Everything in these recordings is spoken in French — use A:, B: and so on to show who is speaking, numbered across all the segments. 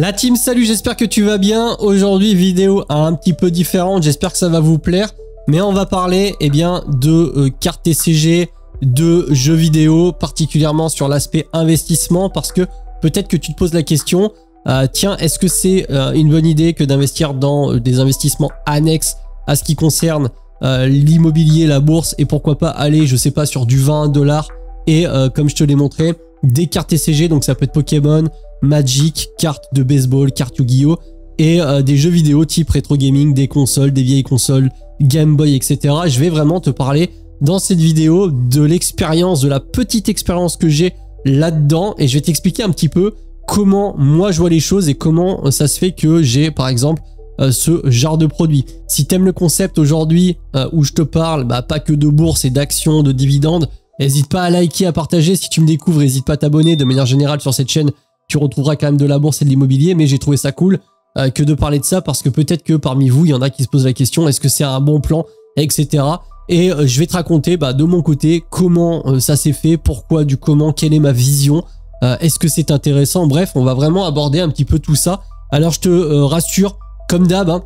A: La team, salut, j'espère que tu vas bien. Aujourd'hui, vidéo un petit peu différente, j'espère que ça va vous plaire. Mais on va parler de cartes TCG, de jeux vidéo, particulièrement sur l'aspect investissement, parce que peut-être que tu te poses la question, tiens, est-ce que c'est une bonne idée que d'investir dans des investissements annexes à ce qui concerne l'immobilier, la bourse, et pourquoi pas aller, je sais pas, sur du 20 $ et comme je te l'ai montré, des cartes TCG, donc ça peut être Pokémon, Magic, cartes de baseball, cartes Yu-Gi-Oh! Et des jeux vidéo type rétro gaming, des consoles, des vieilles consoles, Game Boy, etc. Je vais vraiment te parler dans cette vidéo de l'expérience, de la petite expérience que j'ai là-dedans, et je vais t'expliquer un petit peu comment moi je vois les choses et comment ça se fait que j'ai par exemple ce genre de produit. Si tu aimes le concept aujourd'hui où je te parle, pas que de bourse et d'actions, de dividendes, n'hésite pas à liker, à partager. Si tu me découvres, n'hésite pas à t'abonner. De manière générale sur cette chaîne, tu retrouveras quand même de la bourse et de l'immobilier, mais j'ai trouvé ça cool que de parler de ça parce que peut-être que parmi vous, il y en a qui se posent la question, est-ce que c'est un bon plan, etc. Et je vais te raconter de mon côté comment ça s'est fait, pourquoi, du comment, quelle est ma vision, est-ce que c'est intéressant. Bref, on va vraiment aborder un petit peu tout ça. Alors je te rassure, comme d'hab,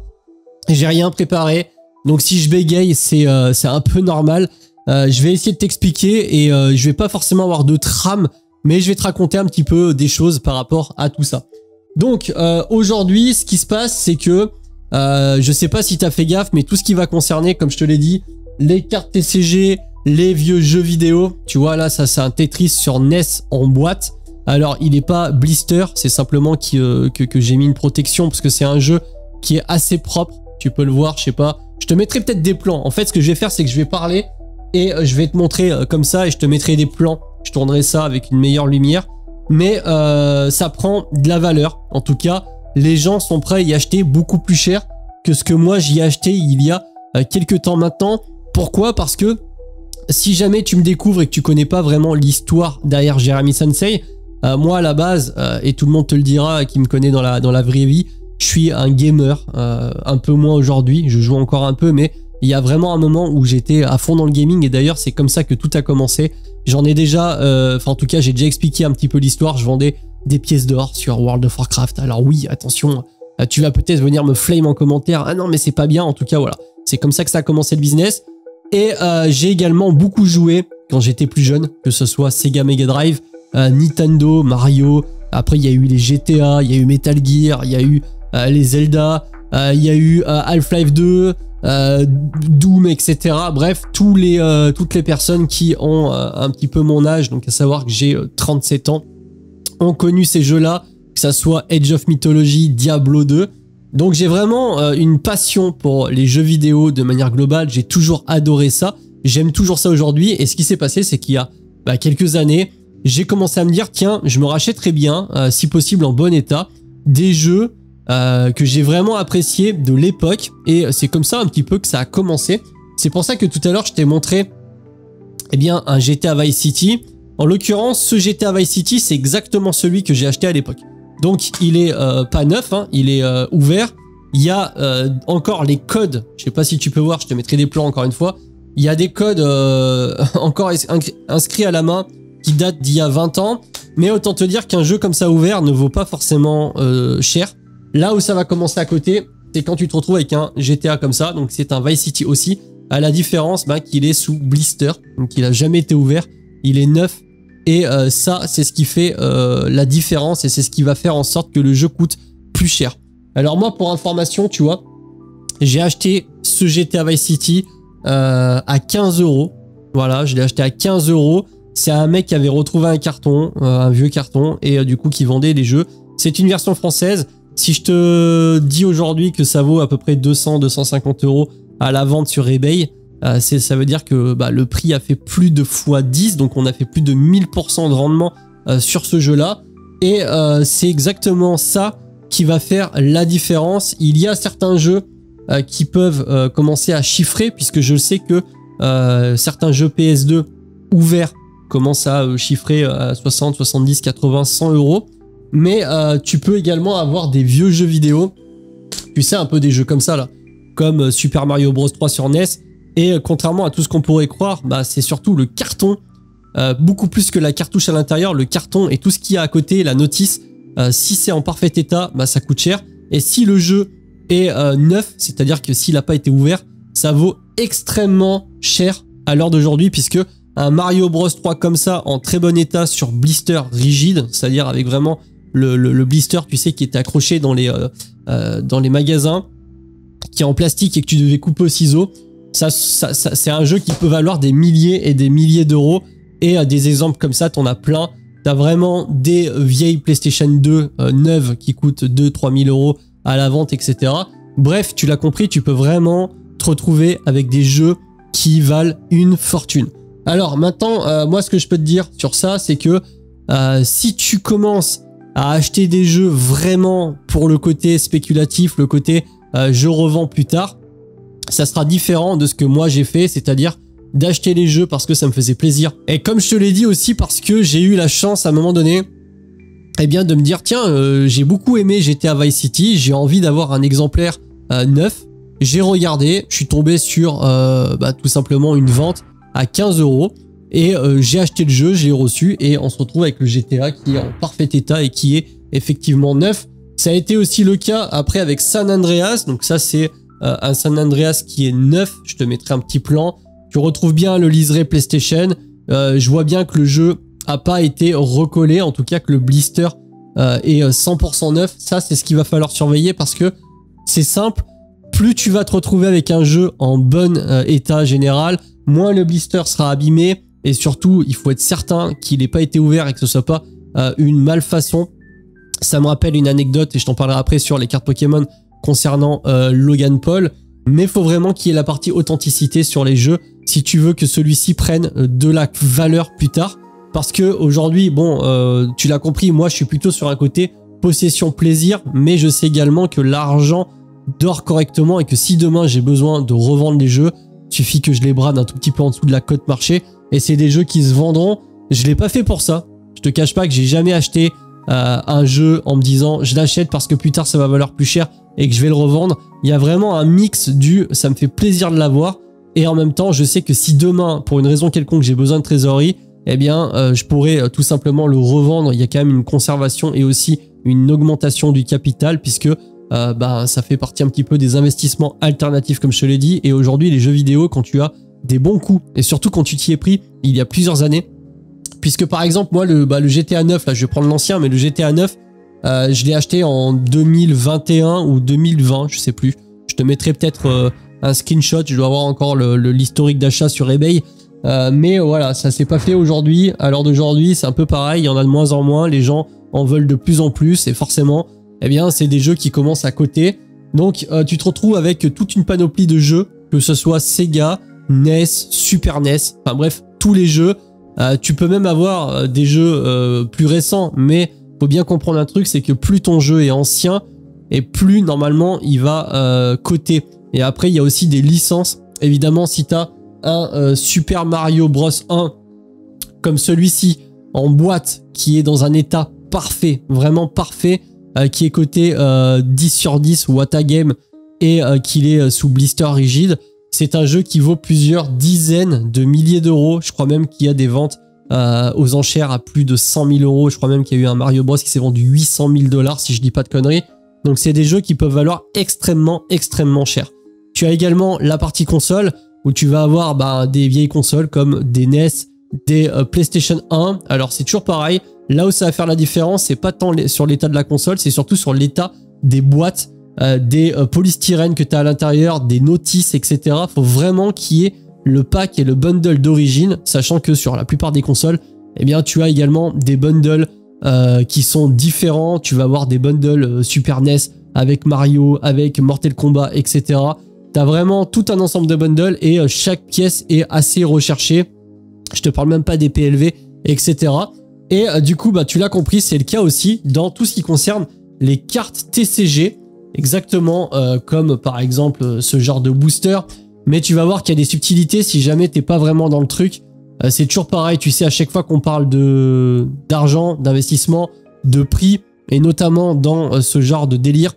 A: j'ai rien préparé, donc si je bégaye, c'est un peu normal. Je vais essayer de t'expliquer et je vais pas forcément avoir de trame, mais je vais te raconter un petit peu des choses par rapport à tout ça. Donc aujourd'hui, ce qui se passe, c'est que je sais pas si tu as fait gaffe, mais tout ce qui va concerner, comme je te l'ai dit, les cartes TCG, les vieux jeux vidéo, tu vois là, ça c'est un Tetris sur NES en boîte. Alors il n'est pas blister, c'est simplement que j'ai mis une protection parce que c'est un jeu qui est assez propre. Tu peux le voir, je sais pas. Je te mettrai peut-être des plans. En fait, ce que je vais faire, c'est que je vais parler et je vais te montrer comme ça et je te mettrai des plans. Je tournerai ça avec une meilleure lumière. Mais ça prend de la valeur. En tout cas, les gens sont prêts à y acheter beaucoup plus cher que ce que moi j'y ai acheté il y a quelques temps maintenant. Pourquoi? Parce que si jamais tu me découvres et que tu connais pas vraiment l'histoire derrière Jérémy Sensei, moi à la base, et tout le monde te le dira qui me connaît dans la vraie vie, je suis un gamer, un peu moins aujourd'hui, je joue encore un peu, mais il y a vraiment un moment où j'étais à fond dans le gaming et d'ailleurs c'est comme ça que tout a commencé. J'en ai déjà, en tout cas j'ai déjà expliqué un petit peu l'histoire, je vendais des pièces d'or sur World of Warcraft. Alors oui, attention, tu vas peut-être venir me flame en commentaire, ah non mais c'est pas bien, en tout cas voilà. C'est comme ça que ça a commencé le business. Et j'ai également beaucoup joué quand j'étais plus jeune, que ce soit Sega Mega Drive, Nintendo, Mario, après il y a eu les GTA, il y a eu Metal Gear, il y a eu les Zelda, il y a eu Half-Life 2, Doom, etc. Bref, toutes les personnes qui ont un petit peu mon âge, donc à savoir que j'ai 37 ans, ont connu ces jeux-là, que ça soit Age of Mythology, Diablo 2. Donc j'ai vraiment une passion pour les jeux vidéo de manière globale, j'ai toujours adoré ça, j'aime toujours ça aujourd'hui. Et ce qui s'est passé, c'est qu'il y a quelques années, j'ai commencé à me dire, tiens, je me rachèterais bien, si possible en bon état, des jeux que j'ai vraiment apprécié de l'époque, et c'est comme ça un petit peu que ça a commencé. C'est pour ça que tout à l'heure je t'ai montré un GTA Vice City. En l'occurrence, ce GTA Vice City, c'est exactement celui que j'ai acheté à l'époque. Donc il est pas neuf, il est ouvert. Il y a encore les codes, je sais pas si tu peux voir, je te mettrai des plans encore une fois. Il y a des codes encore inscrits à la main qui datent d'il y a 20 ans. Mais autant te dire qu'un jeu comme ça ouvert ne vaut pas forcément cher. Là où ça va commencer à côté, c'est quand tu te retrouves avec un GTA comme ça, donc c'est un Vice City aussi, à la différence qu'il est sous blister, donc il a jamais été ouvert, il est neuf, et ça c'est ce qui fait la différence, et c'est ce qui va faire en sorte que le jeu coûte plus cher. Alors moi, pour information, tu vois, j'ai acheté ce GTA Vice City à 15 €, voilà, je l'ai acheté à 15 €, c'est un mec qui avait retrouvé un carton, un vieux carton, et du coup qui vendait les jeux. C'est une version française. Si je te dis aujourd'hui que ça vaut à peu près 200-250 € à la vente sur eBay, ça veut dire que le prix a fait plus de x10, donc on a fait plus de 1000% de rendement sur ce jeu-là. Et c'est exactement ça qui va faire la différence. Il y a certains jeux qui peuvent commencer à chiffrer, puisque je sais que certains jeux PS2 ouverts commencent à chiffrer à 60, 70, 80, 100 €. Mais tu peux également avoir des vieux jeux vidéo, tu sais, un peu des jeux comme ça là, comme Super Mario Bros 3 sur NES, et contrairement à tout ce qu'on pourrait croire, c'est surtout le carton, beaucoup plus que la cartouche à l'intérieur, le carton et tout ce qu'il y a à côté, la notice, si c'est en parfait état, bah ça coûte cher. Et si le jeu est neuf, c'est-à-dire que s'il n'a pas été ouvert, ça vaut extrêmement cher à l'heure d'aujourd'hui, puisque un Mario Bros 3 comme ça, en très bon état, sur blister rigide, c'est-à-dire avec vraiment le blister, tu sais, qui était accroché dans les magasins, qui est en plastique et que tu devais couper au ciseau, ça c'est un jeu qui peut valoir des milliers et des milliers d'euros. Et des exemples comme ça, t'en as plein. T'as vraiment des vieilles PlayStation 2 neuves qui coûtent 2-3 000 euros à la vente, etc. Bref, tu l'as compris, tu peux vraiment te retrouver avec des jeux qui valent une fortune. Alors maintenant, moi ce que je peux te dire sur ça, c'est que si tu commences à acheter des jeux vraiment pour le côté spéculatif, le côté je revends plus tard, ça sera différent de ce que moi j'ai fait, c'est-à-dire d'acheter les jeux parce que ça me faisait plaisir. Et comme je te l'ai dit aussi, parce que j'ai eu la chance à un moment donné, eh bien de me dire tiens, j'ai beaucoup aimé GTA Vice City, j'ai envie d'avoir un exemplaire neuf. J'ai regardé, je suis tombé sur tout simplement une vente à 15 € et j'ai acheté le jeu, je l'ai reçu et on se retrouve avec le GTA qui est en parfait état et qui est effectivement neuf. Ça a été aussi le cas après avec San Andreas, donc ça c'est un San Andreas qui est neuf, je te mettrai un petit plan. Tu retrouves bien le liseré PlayStation. Je vois bien que le jeu a pas été recollé, en tout cas que le blister est 100% neuf. Ça, c'est ce qu'il va falloir surveiller parce que c'est simple. Plus tu vas te retrouver avec un jeu en bon état général, moins le blister sera abîmé. Et surtout, il faut être certain qu'il n'ait pas été ouvert et que ce soit pas une malfaçon. Ça me rappelle une anecdote et je t'en parlerai après sur les cartes Pokémon concernant Logan Paul. Mais il faut vraiment qu'il y ait la partie authenticité sur les jeux si tu veux que celui-ci prenne de la valeur plus tard. Parce que aujourd'hui, bon, tu l'as compris, moi je suis plutôt sur un côté possession plaisir, mais je sais également que l'argent dort correctement et que si demain j'ai besoin de revendre les jeux, il suffit que je les brade un tout petit peu en dessous de la cote marché et c'est des jeux qui se vendront. Je l'ai pas fait pour ça. Je te cache pas que j'ai jamais acheté un jeu en me disant je l'achète parce que plus tard ça va valoir plus cher et que je vais le revendre. Il y a vraiment un mix du ça me fait plaisir de l'avoir et en même temps je sais que si demain pour une raison quelconque j'ai besoin de trésorerie, eh bien je pourrais tout simplement le revendre. Il y a quand même une conservation et aussi une augmentation du capital puisque ça fait partie un petit peu des investissements alternatifs comme je te l'ai dit. Et aujourd'hui les jeux vidéo, quand tu as des bons coups et surtout quand tu t'y es pris il y a plusieurs années, puisque par exemple moi le GTA 9, là je vais prendre l'ancien, mais le GTA 9 je l'ai acheté en 2021 ou 2020, je sais plus. Je te mettrai peut-être un screenshot, je dois avoir encore l'historique d'achat sur eBay. Mais voilà, ça s'est pas fait aujourd'hui. À l'heure d'aujourd'hui, c'est un peu pareil, il y en a de moins en moins, les gens en veulent de plus en plus et forcément, eh bien, c'est des jeux qui commencent à coter. Donc, tu te retrouves avec toute une panoplie de jeux, que ce soit Sega, NES, Super NES, enfin bref, tous les jeux. Tu peux même avoir des jeux plus récents, mais faut bien comprendre un truc, c'est que plus ton jeu est ancien et plus normalement il va coter. Et après, il y a aussi des licences. Évidemment, si tu as un Super Mario Bros 1 comme celui-ci en boîte qui est dans un état parfait, vraiment parfait, qui est coté 10 sur 10 Watagame et qu'il est sous blister rigide, c'est un jeu qui vaut plusieurs dizaines de milliers d'euros. Je crois même qu'il y a des ventes aux enchères à plus de 100 000 euros. Je crois même qu'il y a eu un Mario Bros qui s'est vendu 800 000 $ si je dis pas de conneries. Donc c'est des jeux qui peuvent valoir extrêmement cher. Tu as également la partie console où tu vas avoir des vieilles consoles comme des NES, des PlayStation 1. Alors c'est toujours pareil. Là où ça va faire la différence, c'est pas tant sur l'état de la console, c'est surtout sur l'état des boîtes, des polystyrènes que tu as à l'intérieur, des notices, etc. Faut vraiment qu'il y ait le pack et le bundle d'origine, sachant que sur la plupart des consoles, eh bien tu as également des bundles qui sont différents. Tu vas avoir des bundles Super NES avec Mario, avec Mortal Kombat, etc. Tu as vraiment tout un ensemble de bundles et chaque pièce est assez recherchée. Je te parle même pas des PLV, etc. Et du coup, tu l'as compris, c'est le cas aussi dans tout ce qui concerne les cartes TCG, exactement comme par exemple ce genre de booster. Mais tu vas voir qu'il y a des subtilités si jamais t'es pas vraiment dans le truc. C'est toujours pareil, tu sais, à chaque fois qu'on parle d'argent, d'investissement, de prix, et notamment dans ce genre de délire,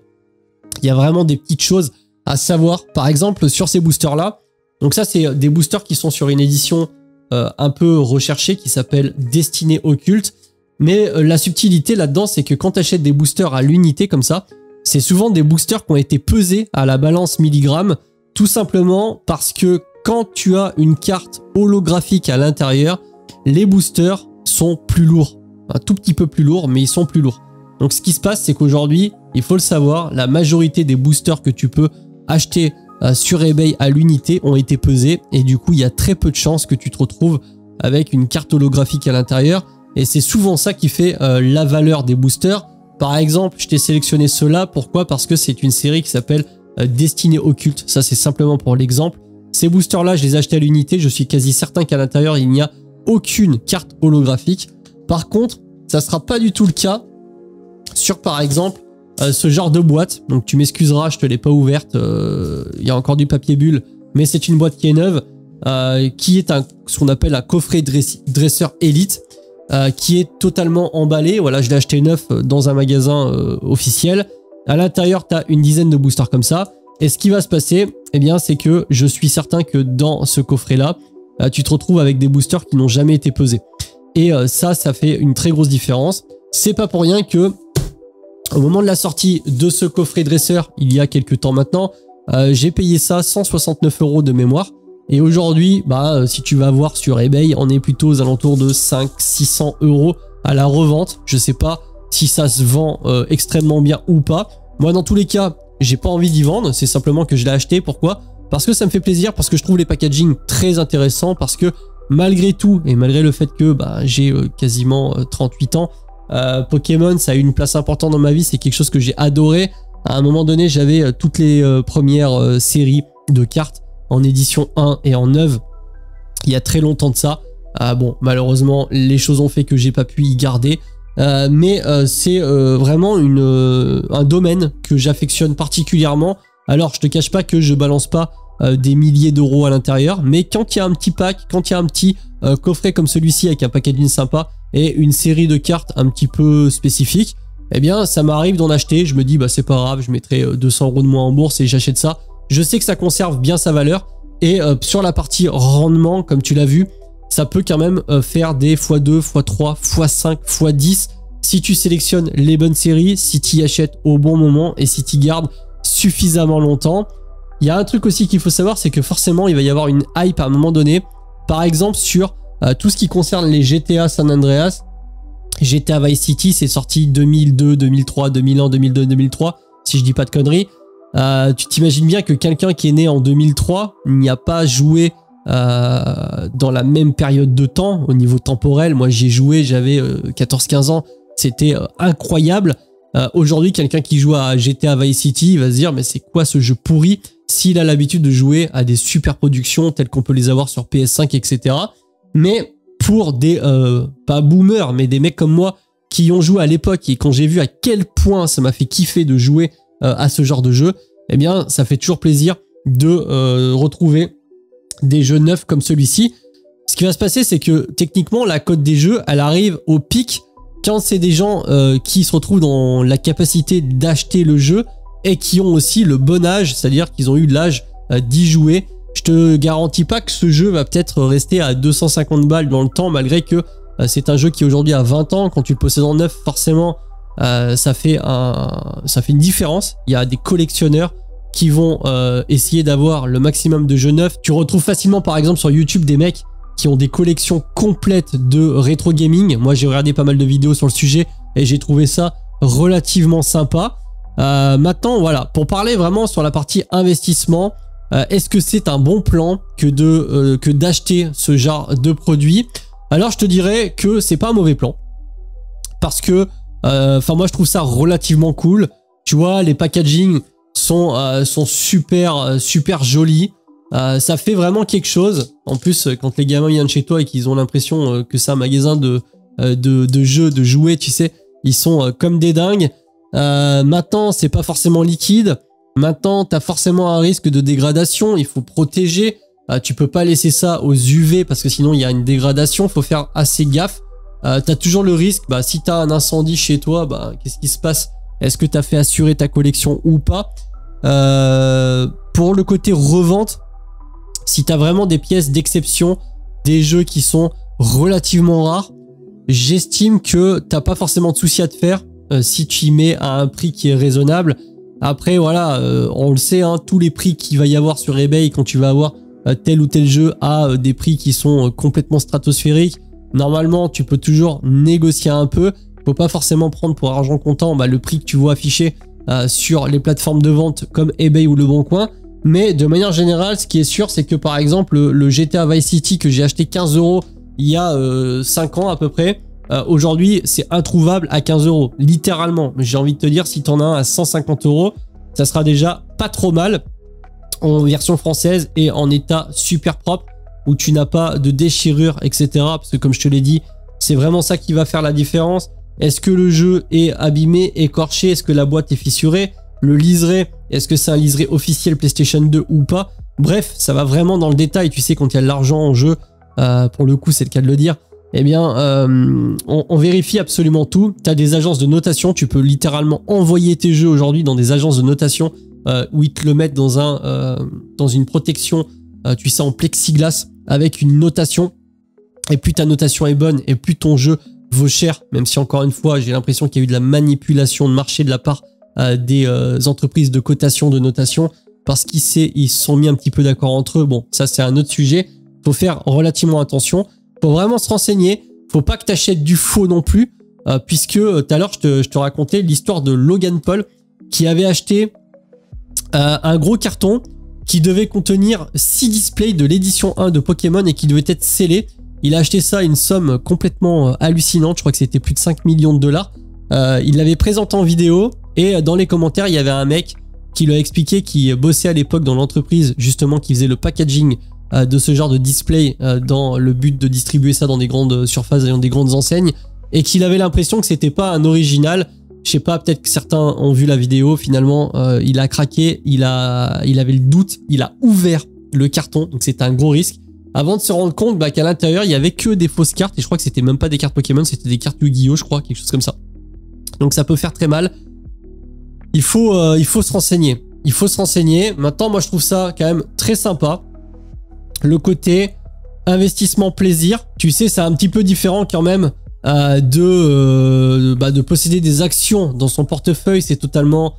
A: il y a vraiment des petites choses à savoir. Par exemple, sur ces boosters-là, donc ça, c'est des boosters qui sont sur une édition un peu recherchée qui s'appelle Destinée Occulte. Mais la subtilité là-dedans, c'est que quand tu achètes des boosters à l'unité comme ça, c'est souvent des boosters qui ont été pesés à la balance milligrammes, tout simplement parce que quand tu as une carte holographique à l'intérieur, les boosters sont plus lourds. Un tout petit peu plus lourds, mais ils sont plus lourds. Donc ce qui se passe, c'est qu'aujourd'hui, il faut le savoir, la majorité des boosters que tu peux acheter sur eBay à l'unité ont été pesés. Et du coup, il y a très peu de chances que tu te retrouves avec une carte holographique à l'intérieur. Et c'est souvent ça qui fait la valeur des boosters. Par exemple, je t'ai sélectionné ceux-là. Pourquoi? Parce que c'est une série qui s'appelle Destinée Occulte. Ça, c'est simplement pour l'exemple. Ces boosters-là, je les ai achetés à l'unité. Je suis quasi certain qu'à l'intérieur, il n'y a aucune carte holographique. Par contre, ça ne sera pas du tout le cas sur, par exemple, ce genre de boîte. Donc, tu m'excuseras, je ne te l'ai pas ouverte. Il y a encore du papier bulle, mais c'est une boîte qui est neuve, qui est ce qu'on appelle un coffret dresseur élite, qui est totalement emballé. Voilà, je l'ai acheté neuf dans un magasin officiel. À l'intérieur, tu as une dizaine de boosters comme ça. Et ce qui va se passer, eh bien, c'est que je suis certain que dans ce coffret-là, tu te retrouves avec des boosters qui n'ont jamais été pesés. Et ça fait une très grosse différence. C'est pas pour rien que, au moment de la sortie de ce coffret dresseur, il y a quelques temps maintenant, j'ai payé ça 169 € de mémoire. Et aujourd'hui, si tu vas voir sur eBay, on est plutôt aux alentours de 500-600 € à la revente. Je sais pas si ça se vend extrêmement bien ou pas. Moi, dans tous les cas, j'ai pas envie d'y vendre. C'est simplement que je l'ai acheté. Pourquoi? Parce que ça me fait plaisir, parce que je trouve les packaging très intéressants, parce que malgré tout, et malgré le fait que j'ai quasiment 38 ans, Pokémon, ça a eu une place importante dans ma vie. C'est quelque chose que j'ai adoré. À un moment donné, j'avais toutes les premières séries de cartes en édition 1 et en 9. Il y a très longtemps de ça. Bon, malheureusement, les choses ont fait que j'ai pas pu y garder. Mais c'est vraiment un domaine que j'affectionne particulièrement. Alors, je te cache pas que je balance pas des milliers d'euros à l'intérieur, mais quand il y a un petit pack, quand il y a un petit coffret comme celui-ci avec un packaging sympa et une série de cartes un petit peu spécifiques, eh bien, ça m'arrive d'en acheter. Je me dis, c'est pas grave, je mettrai 200 € de moins en bourse et j'achète ça. Je sais que ça conserve bien sa valeur et sur la partie rendement, comme tu l'as vu, ça peut quand même faire des x2, x3, x5, x10 si tu sélectionnes les bonnes séries, si tu y achètes au bon moment et si tu y gardes suffisamment longtemps. Il y a un truc aussi qu'il faut savoir, c'est que forcément il va y avoir une hype à un moment donné. Par exemple sur tout ce qui concerne les GTA San Andreas, GTA Vice City, c'est sorti 2002, 2003, 2001, 2002, 2003, si je dis pas de conneries. Tu t'imagines bien que quelqu'un qui est né en 2003 n'y a pas joué dans la même période de temps au niveau temporel. Moi j'y ai joué, j'avais 14-15 ans, c'était incroyable. Aujourd'hui, quelqu'un qui joue à GTA Vice City, il va se dire mais c'est quoi ce jeu pourri, s'il a l'habitude de jouer à des super productions telles qu'on peut les avoir sur PS5, etc. Mais pour des, pas boomers, mais des mecs comme moi qui y ont joué à l'époque et quand j'ai vu à quel point ça m'a fait kiffer de jouer à ce genre de jeu, eh bien ça fait toujours plaisir de retrouver des jeux neufs comme celui-ci. Ce qui va se passer, c'est que techniquement la cote des jeux, elle arrive au pic quand c'est des gens qui se retrouvent dans la capacité d'acheter le jeu et qui ont aussi le bon âge, c'est-à-dire qu'ils ont eu l'âge d'y jouer. Je te garantis pas que ce jeu va peut-être rester à 250 balles dans le temps, malgré que c'est un jeu qui aujourd'hui a 20 ans. Quand tu le possèdes en neuf, forcément, ça fait une différence. Il y a des collectionneurs qui vont essayer d'avoir le maximum de jeux neufs. Tu retrouves facilement, par exemple, sur YouTube, des mecs qui ont des collections complètes de rétro gaming. Moi, j'ai regardé pas mal de vidéos sur le sujet et j'ai trouvé ça relativement sympa. Maintenant, voilà, pour parler vraiment sur la partie investissement, est-ce que c'est un bon plan que d'acheter ce genre de produit? Alors, je te dirais que c'est pas un mauvais plan parce que, moi, je trouve ça relativement cool. Tu vois, les packaging sont super jolis. Ça fait vraiment quelque chose. En plus, quand les gamins viennent chez toi et qu'ils ont l'impression que c'est un magasin de jeux, de jouets, tu sais, ils sont comme des dingues. Maintenant, c'est pas forcément liquide. Maintenant, tu as forcément un risque de dégradation. Il faut protéger. Tu peux pas laisser ça aux UV parce que sinon, il y a une dégradation. Il faut faire assez gaffe. Tu as toujours le risque. Si tu as un incendie chez toi, qu'est-ce qui se passe? Est-ce que tu as fait assurer ta collection ou pas? Pour le côté revente, si tu as vraiment des pièces d'exception, des jeux qui sont relativement rares, j'estime que t'as pas forcément de souci à te faire si tu y mets à un prix qui est raisonnable. Après voilà, on le sait, hein, tous les prix qu'il va y avoir sur eBay quand tu vas avoir tel ou tel jeu à des prix qui sont complètement stratosphériques. Normalement, tu peux toujours négocier un peu. Faut pas forcément prendre pour argent comptant le prix que tu vois affiché sur les plateformes de vente comme eBay ou Le Bon Coin. Mais de manière générale, ce qui est sûr, c'est que par exemple, le GTA Vice City que j'ai acheté 15 € il y a 5 ans à peu près, aujourd'hui, c'est introuvable à 15 €. Littéralement, j'ai envie de te dire, si tu en as un à 150 €, ça sera déjà pas trop mal en version française et en état super propre où tu n'as pas de déchirure, etc. Parce que comme je te l'ai dit, c'est vraiment ça qui va faire la différence. Est-ce que le jeu est abîmé, écorché? Est-ce que la boîte est fissurée? Le liseré, est-ce que c'est un liseré officiel PlayStation 2 ou pas? Bref, ça va vraiment dans le détail. Tu sais, quand il y a de l'argent en jeu, pour le coup, c'est le cas de le dire, eh bien, on vérifie absolument tout. Tu as des agences de notation. Tu peux littéralement envoyer tes jeux aujourd'hui dans des agences de notation où ils te le mettent dans une protection, tu sais, en plexiglas avec une notation. Et plus ta notation est bonne et plus ton jeu vaut cher, même si encore une fois, j'ai l'impression qu'il y a eu de la manipulation de marché de la part des entreprises de cotation, de notation, parce qu'ils se sont mis un petit peu d'accord entre eux. Bon, ça c'est un autre sujet. Faut faire relativement attention. Faut vraiment se renseigner. Faut pas que tu achètes du faux non plus, puisque tout à l'heure je te racontais l'histoire de Logan Paul qui avait acheté un gros carton qui devait contenir 6 displays de l'édition 1 de Pokémon et qui devait être scellé. Il a acheté ça à une somme complètement hallucinante. Je crois que c'était plus de 5 millions de dollars. Il l'avait présenté en vidéo et dans les commentaires, il y avait un mec qui lui a expliqué, qui bossait à l'époque dans l'entreprise justement qui faisait le packaging de ce genre de display dans le but de distribuer ça dans des grandes surfaces et dans des grandes enseignes, et qu'il avait l'impression que c'était pas un original. Je sais pas, peut-être que certains ont vu la vidéo. Finalement, il a craqué, il avait le doute, il a ouvert le carton, donc c'était un gros risque. Avant de se rendre compte qu'à l'intérieur, il y avait que des fausses cartes, et je crois que c'était même pas des cartes Pokémon, c'était des cartes Yu-Gi-Oh, je crois, quelque chose comme ça. Donc ça peut faire très mal. Il faut se renseigner. Il faut se renseigner. Maintenant, moi, je trouve ça quand même très sympa. Le côté investissement plaisir, tu sais, c'est un petit peu différent quand même de posséder des actions dans son portefeuille. C'est totalement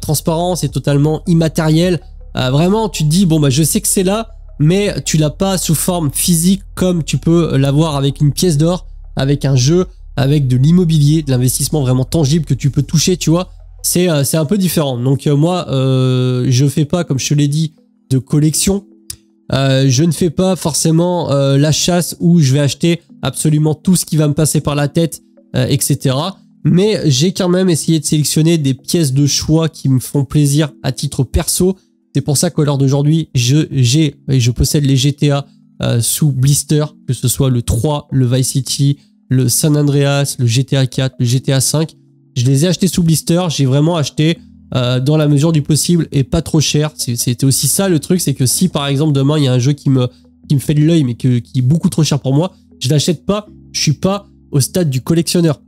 A: transparent, c'est totalement immatériel. Vraiment, tu te dis, bon, je sais que c'est là, mais tu l'as pas sous forme physique comme tu peux l'avoir avec une pièce d'or, avec un jeu, avec de l'immobilier, de l'investissement vraiment tangible que tu peux toucher, tu vois. C'est un peu différent. Donc moi, je fais pas, comme je te l'ai dit, de collection. Je ne fais pas forcément la chasse où je vais acheter absolument tout ce qui va me passer par la tête, etc. Mais j'ai quand même essayé de sélectionner des pièces de choix qui me font plaisir à titre perso. C'est pour ça qu'à l'heure d'aujourd'hui, je possède les GTA sous blister, que ce soit le 3, le Vice City, le San Andreas, le GTA 4, le GTA 5. Je les ai achetés sous blister. J'ai vraiment acheté dans la mesure du possible et pas trop cher. C'était aussi ça le truc, c'est que si par exemple demain il y a un jeu qui me fait de l'œil mais qui est beaucoup trop cher pour moi, je l'achète pas. Je suis pas au stade du collectionneur.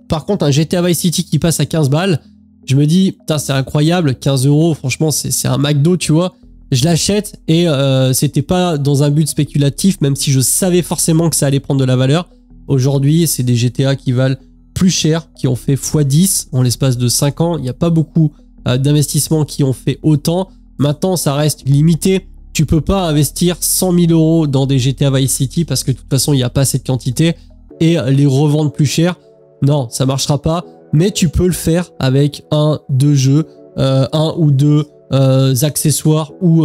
A: Par contre, un GTA Vice City qui passe à 15 balles, je me dis, putain, c'est incroyable, 15 €, franchement, c'est un McDo, tu vois. Je l'achète et c'était pas dans un but spéculatif, même si je savais forcément que ça allait prendre de la valeur. Aujourd'hui, c'est des GTA qui valent plus cher, qui ont fait x10 en l'espace de 5 ans. Il n'y a pas beaucoup d'investissements qui ont fait autant. Maintenant, ça reste limité. Tu peux pas investir 100 000 € dans des GTA Vice City parce que de toute façon, il n'y a pas cette quantité et les revendre plus cher. Non, ça marchera pas. Mais tu peux le faire avec un, deux jeux, un ou deux accessoires ou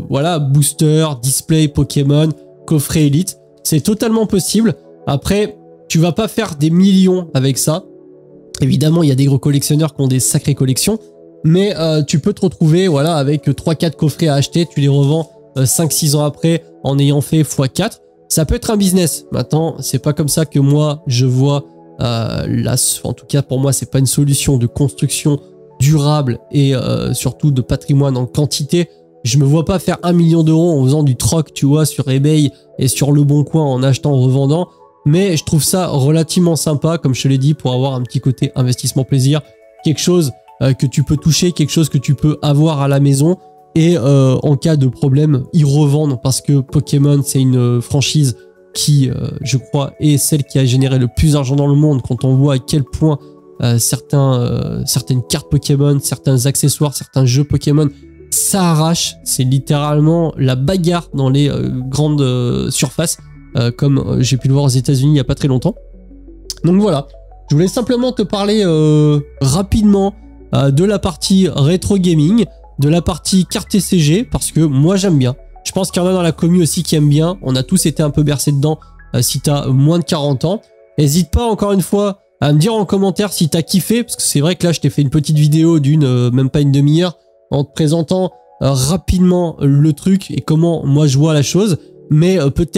A: voilà, booster, display Pokémon, coffret Elite. C'est totalement possible. Après, tu vas pas faire des millions avec ça. Évidemment, il y a des gros collectionneurs qui ont des sacrées collections. Mais tu peux te retrouver voilà, avec 3-4 coffrets à acheter. Tu les revends 5-6 ans après en ayant fait x4. Ça peut être un business. Maintenant, c'est pas comme ça que moi, je vois... en tout cas, pour moi, c'est pas une solution de construction durable et surtout de patrimoine en quantité. Je me vois pas faire 1 million d'euros en faisant du troc, tu vois, sur eBay et sur Le Bon Coin en achetant, en revendant. Mais je trouve ça relativement sympa, comme je te l'ai dit, pour avoir un petit côté investissement plaisir. Quelque chose que tu peux toucher, quelque chose que tu peux avoir à la maison. Et en cas de problème, ils revendent parce que Pokémon, c'est une franchise qui, je crois, est celle qui a généré le plus d'argent dans le monde quand on voit à quel point certaines cartes Pokémon, certains accessoires, certains jeux Pokémon, ça arrache. C'est littéralement la bagarre dans les grandes surfaces, comme j'ai pu le voir aux États-Unis il n'y a pas très longtemps. Donc voilà, je voulais simplement te parler rapidement de la partie rétro gaming, de la partie carte TCG, parce que moi j'aime bien. Je pense qu'il y en a dans la commu aussi qui aiment bien. On a tous été un peu bercés dedans si tu as moins de 40 ans. N'hésite pas encore une fois à me dire en commentaire si tu as kiffé, parce que c'est vrai que là je t'ai fait une petite vidéo d'une même pas une demi-heure en te présentant rapidement le truc et comment moi je vois la chose. Mais peut-être